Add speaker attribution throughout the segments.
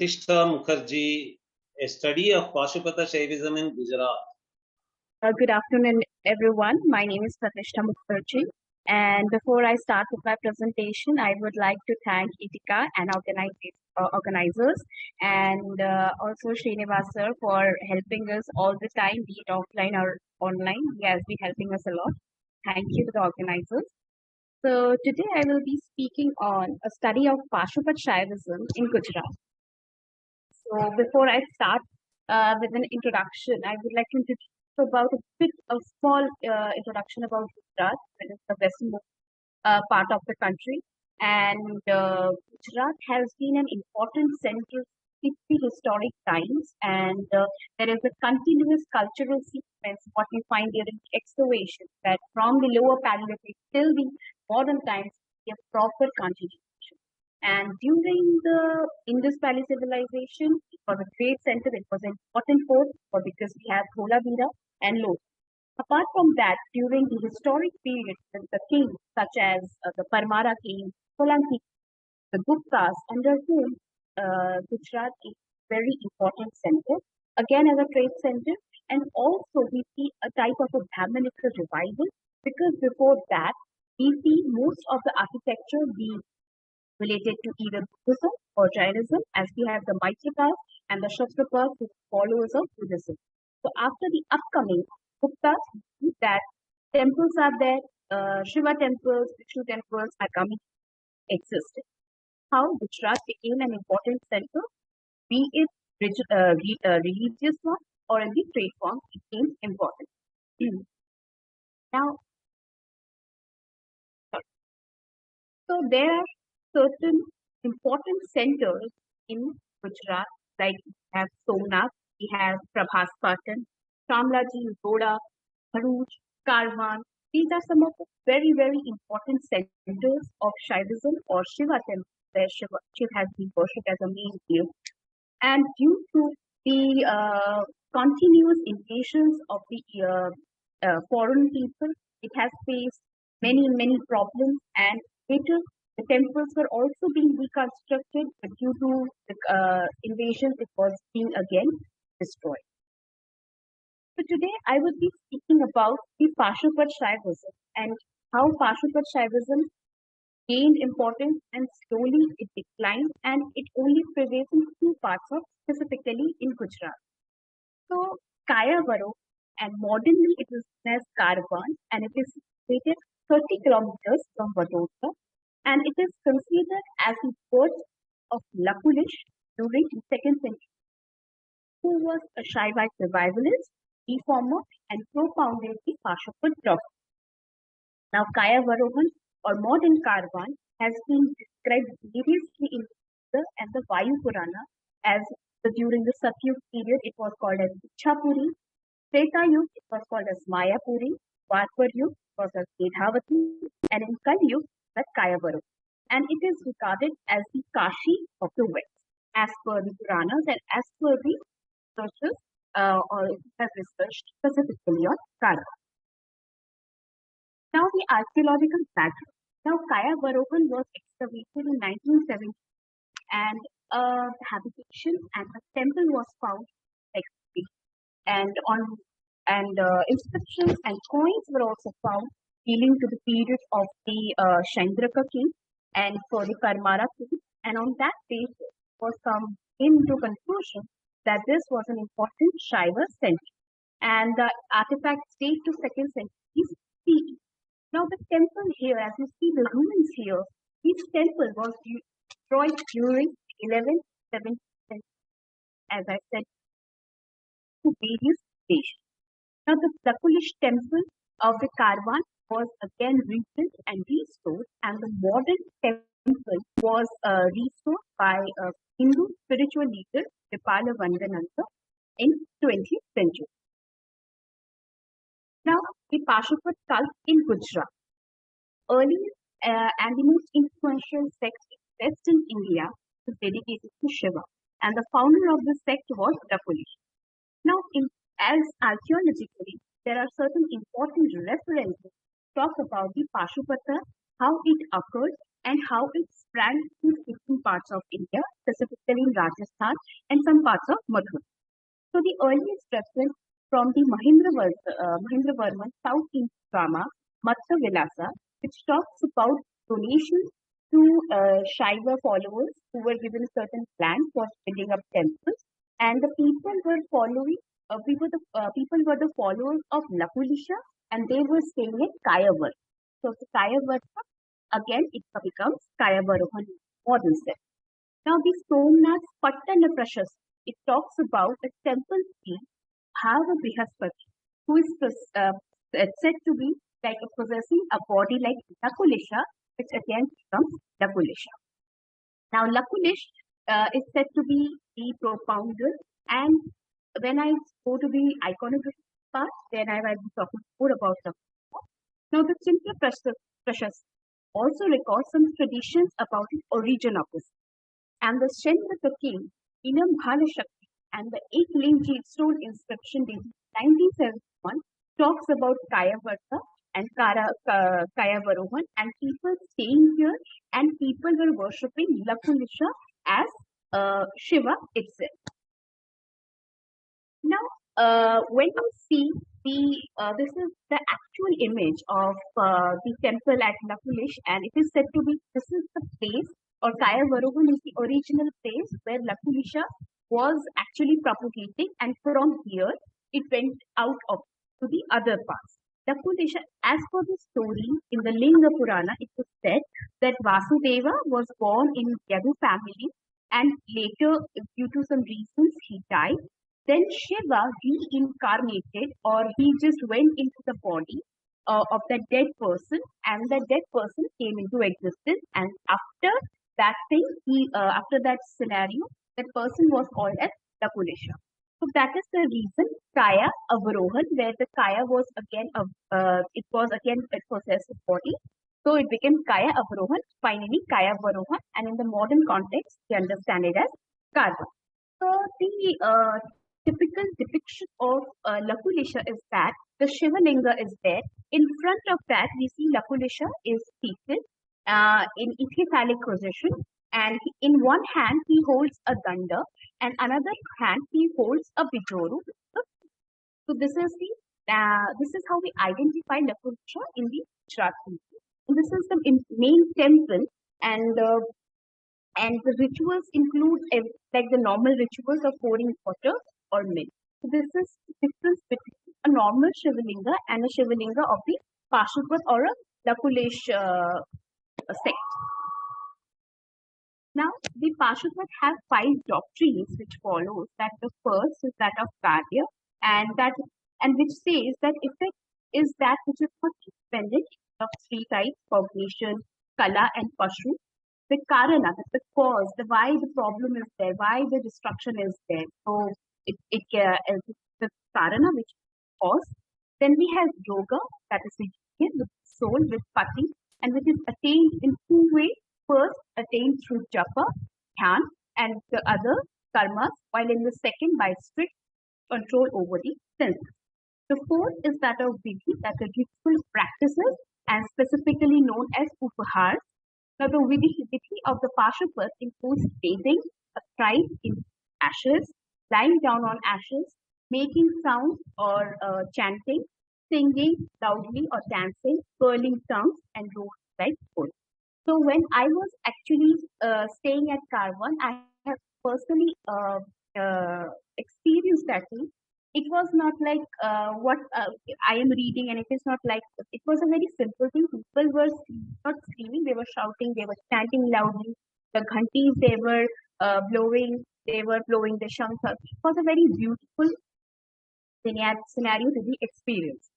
Speaker 1: Pratishtha Mukherjee, a study of Pasupata Saivism in Gujarat.
Speaker 2: Good afternoon, everyone. My name is Pratishtha Mukherjee. And before I start with my presentation, I would like to thank Itika and organizers and also Srinivas sir for helping us all the time, be it offline or online. He has been helping us a lot. Thank you to the organizers. So today I will be speaking on a study of Pashupat Shaivism in Gujarat. So before I start with an introduction, I would like to introduce about a small introduction about Gujarat, that is the western part of the country. And Gujarat has been an important center since the historic times, and there is a continuous cultural sequence, what we find during excavation, that from the lower Paleolithic till the modern times, we have proper continuation. And during the Indus Valley civilization, it was a trade center, it was an important port because we have Dholavira and Lod. Apart from that, during the historic period, the kings such as the Parmara king, Solanki, the Guptas, under whom Gujarat is a very important center, again as a trade center, and also we see a type of a Brahminical revival because before that, we see most of the architecture being related to either Buddhism or Jainism, as we have the Maitrakas and the Shastrapas, who followers of Buddhism. So after the upcoming Guptas, we see that temples are there, Shiva temples, Vishnu temples are coming existing. How Gujarat became an important center, be it religious one or in the trade form, became important. Now, so there are certain important centers in Gujarat, like we have Somnath, we have Prabhaspatan, Shamlaji, Goda, Bharuch, Karwan. These are some of the very, very important centers of Shaivism or Shiva temple, where Shiva has been worshipped as a main deity. And due to the continuous invasions of the foreign people, it has faced many, many problems, and later the temples were also being reconstructed, but due to the invasions, it was being again destroyed. So today I will be speaking about the Pashupat Shaivism and how Pashupat Shaivism gained importance and slowly it declined, and it only prevails in two parts of specifically in Gujarat. So Kaya Varo, and modernly it is known as Karwan, and it is situated 30 kilometers from Vadodara, and it is considered as the birth of Lakulish during the 2nd century, who was a Shaivite revivalist, reformer, and propounded the Pashupat doctrine. Now, Kaya Varohan or modern Karwan has been described variously in the and the Vayu Purana as during the Satyug period it was called as Ichhapuri, Treta Yug it was called as Mayapuri, Dwapar Yug was as Vedhavati, and in Kali Yug as Kaya Varo. And it is regarded as the Kashi of the West, as per the Puranas and as per the researchers or have researched specifically on Karwan. Now the archaeological background. Now Kaya Varohan was excavated in 1970 and a habitation and a temple was found excavated. And inscriptions and coins were also found dealing to the period of the Shandraka king and for the Karmara king. And on that basis was come into conclusion that this was an important Shaiva center. And the artifacts date to 2nd century CE. Now the temple here, as you see the ruins here, this temple was destroyed during 11th, 7th century, as I said, to various stations. Now the Lakulish temple of the Karwan was again rebuilt and restored, and the modern temple was restored by a Hindu spiritual leader, Vipala Vandananda, in 20th century. Now, the Pashupat cult in Gujarat. Earliest and the most influential sect in Western India was dedicated to Shiva, and the founder of the sect was Lakulish. Now, as archaeologically, there are certain important references to talk about the Pashupata, how it occurred, and how its sprang in different parts of India, specifically in Rajasthan and some parts of Mathura. So the earliest reference from the Mahendravarman South Indian drama Matsya Vilasa, which talks about donations to Shaiva followers who were given certain land for building up temples, and the people were following. People were the followers of Lakulisha, and they were staying at Kayavar. So the Kayavar again it becomes Kayavarohan modern set. Now, the Somnath Pattana Prashasti, it talks about a temple king, Bhava Brihaspati, who is said to be like possessing a body like Lakulisha, which again becomes Lakulisha. Now, Lakulish is said to be the propounder, and when I go to the iconography part, then I will be talking more about Lakulisha. Now, the Chintra Prashasti also records some traditions about the origin of this and the strength of the king, Inam Bhalashakti, and the 8 lane stone inscription dated 1971 talks about Kayavarta and Kayavarohan and people staying here and people were worshipping Lakulisha as Shiva itself. Now, when you see this is the actual image of the temple at Lakulish, and it is said to be this is the place, or Kayavarohan is the original place where Lakulisha was actually propagating, and from here it went out of to the other parts. Lakulisha, as per the story in the Linga Purana, it is said that Vasudeva was born in Yadu family, and later, due to some reasons, he died. Then Shiva reincarnated, or he just went into the body of that dead person, and the dead person came into existence. And after that thing, after that scenario, that person was called as Lakulisha. So that is the reason Kaya Avarohan, where the Kaya was again it possessed the body. So it became Kaya Avarohan, finally Kaya Avarohan, and in the modern context, we understand it as Karma. So the typical depiction of Lakulisha is that the Shiva Linga is there. In front of that, we see Lakulisha is seated in ichthyophallic position, and in one hand he holds a danda, and another hand he holds a bijoru. So this is how we identify Lakulisha in the Gujarat region. And this is the main temple, and the rituals include like the normal rituals of pouring water or milk. So this is the difference between a normal Shivalinga and a Shivalinga of the Pasupata or a Lakulish sect. Now, the Pashupat have 5 doctrines which follows. That the first is that of Karya, and which says that effect is that which is not independent of 3 types: cognition, kala, and pashu. The karana, the cause, the why the problem is there, why the destruction is there. So it the karana which cause. Then we have yoga, that is the union with soul, with pati, and which is attained in 2 ways. First, attained through japa, dhyan, and the other karmas, while in the second by strict control over the senses. The fourth is that of vidhi, that the ritual practices, and specifically known as upahars. Now, the vidhi of the Pashupat includes bathing, a thrice in ashes, lying down on ashes, making sounds or chanting, singing loudly or dancing, curling tongues, and roaring like food. So when I was actually staying at Karwan, I have personally experienced that thing. It was not like what I am reading, and it is not like it was a very simple thing. People were not screaming; they were shouting, they were chanting loudly. The ghantis they were blowing, they were blowing the shankar. It was a very beautiful scenario to be experienced.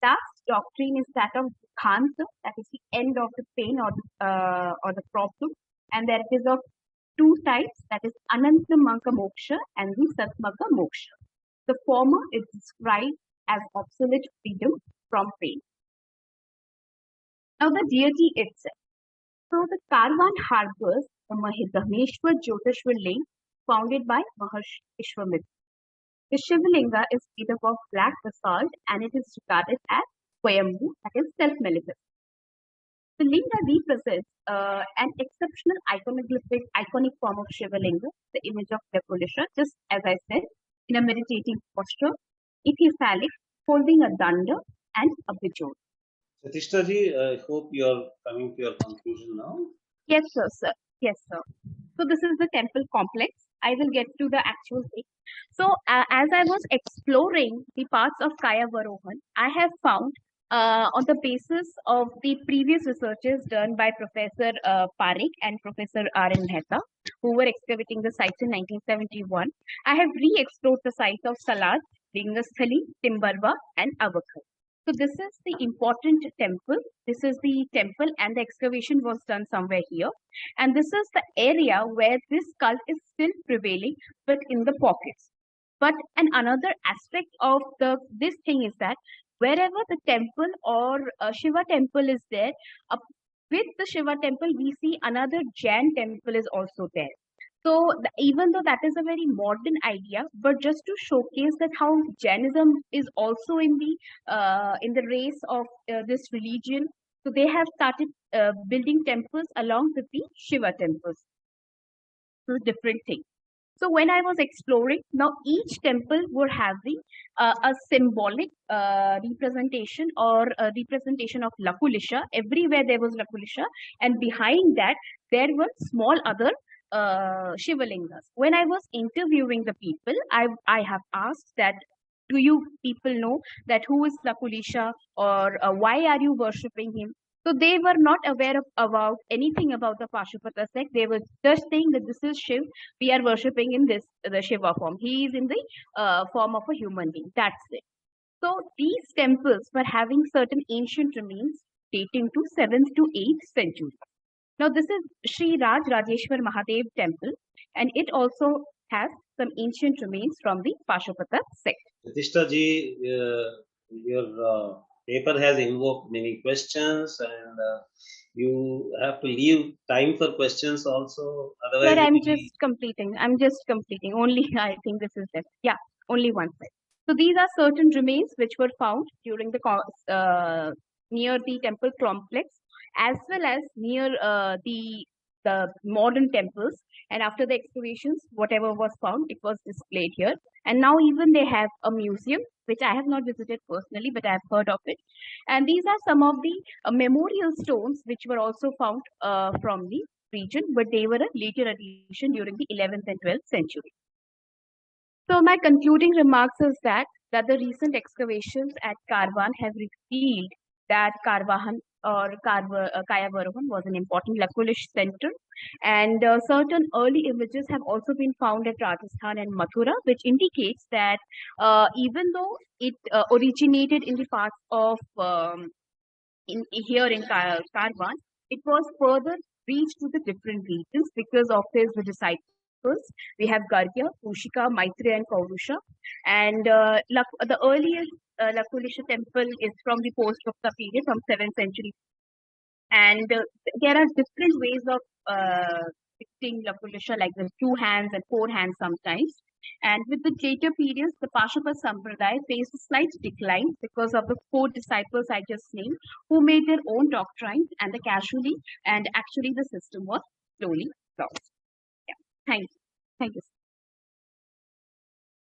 Speaker 2: Last doctrine is that of Khanta, that is the end of the pain or the problem, and there is of 2 types, that is Anantamaka Moksha and the Satmaka Moksha. The former is described as absolute freedom from pain. Now the deity itself. So the Karwan harbors the Mahidameshwar Jyotishwar Ling founded by Maharshi Vishwamitra. The Shivalinga is made up of black basalt, and it is regarded as Swayambhu, that is self-manifest. The linga represents an exceptional iconic form of Shiva Linga, the image of Lakulisha, just as I said, in a meditative posture, epiphalic, holding a danda and a bijol.
Speaker 1: Pratishtha ji, I hope you are coming to your conclusion now.
Speaker 2: Yes, sir. Yes, sir. So this is the temple complex. I will get to the actual thing. So as I was exploring the parts of Kaya Varohan, I have found on the basis of the previous researches done by Professor Parekh and Professor R.N. Mehta, who were excavating the sites in 1971, I have re-explored the sites of Salad, Lingasthali, Timbarwa, and Avakhal. So this is the important temple. This is the temple, and the excavation was done somewhere here. And this is the area where this cult is still prevailing, but in the pockets. But another aspect of this thing is that wherever the temple or Shiva temple is there, with the Shiva temple, we see another Jain temple is also there. So even though that is a very modern idea, but just to showcase that how Jainism is also in the race of this religion, so they have started building temples along with the Shiva temples. So different thing. So when I was exploring, now each temple were having a symbolic representation or a representation of Lakulisha. Everywhere there was Lakulisha, and behind that there were small other Shivalingas. When I was interviewing the people, I have asked that, do you people know that who is Lakulisha, or why are you worshipping him? So they were not aware about anything about the Pashupata sect. They were just saying that this is Shiv. We are worshipping in the Shiva form. He is in the form of a human being. That's it. So these temples were having certain ancient remains dating to 7th to 8th century. Now this is Sri Raj Rajeshwar Mahadev temple, and it also has some ancient remains from the Pashupata sect.
Speaker 1: Pratishtha ji, your paper has invoked many questions, and you have to leave time for questions also. Otherwise,
Speaker 2: Sir, I'm just completing. Only I think this is it. Yeah, only one side. So these are certain remains which were found during near the temple complex, as well as near the modern temples. And after the excavations, whatever was found, it was displayed here. And now even they have a museum, which I have not visited personally, but I have heard of it. And these are some of the memorial stones which were also found from the region, but they were a later addition during the 11th and 12th century. So my concluding remarks is that the recent excavations at Karwan have revealed that Karwahan or Kaya Varohan was an important Lakulish center, and certain early images have also been found at Rajasthan and Mathura, which indicates that even though it originated in the parts of here in Karwan, it was further reached to the different regions because of his disciples. We have Gargya, Pushika, Maitreya, and Kaurusha. And the earliest Lakulisha temple is from the post-Gupta period, from 7th century. And there are different ways of depicting Lakulisha, like the 2 hands and 4 hands sometimes. And with the later periods, the Pashupa Sampradaya faced a slight decline because of the 4 disciples I just named, who made their own doctrines, and actually the system was slowly lost. Yeah. Thank you. Thank you.